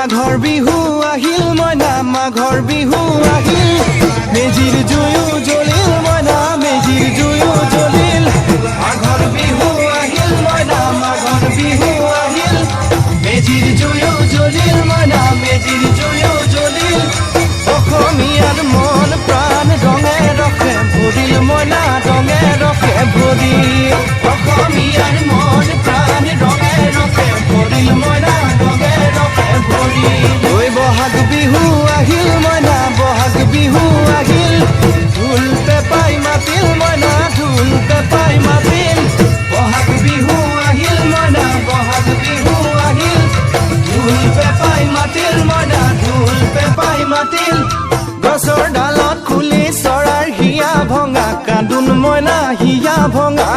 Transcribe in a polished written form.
মাঘৰ বিহু আহিল মইনা মাঘৰ বিহু আহিল মেজিৰ জুয়ো জ্বলিল মইনা মেজিৰ জুয়ো জ্বলিল মাঘৰ বিহু আহিল মইনা মাঘৰ বিহু আহিল মেজিৰ জুয়ো জ্বলিল মইনা মেজিৰ জুয়ো জ্বলিল অসমীয়াৰ মন প্ৰাণ ৰঙে ৰখে ভৰিল মইনা ৰঙে ৰখে ভৰিল অসমীয়াৰ মন প্ৰাণ ৰঙে ৰখে ভৰিল মইনা ৰঙে ৰখে ভৰিল ঐ বহাগ বিহু আহিল মইনা বহাগ বিহু আহিল ঢোল পেপাই মাতিল মইনা ঢোল পেপাই মাতিল বহাগ বিহু আহিল মইনা বহাগ বিহু আহিল ঢোল পেপাই মাতিল মইনা ঢোল পেপাই মাতিল গছৰ ডালত খুলি চৰাৰ হিয়া ভঙা কান্দোন মইনা হিয়া ভঙা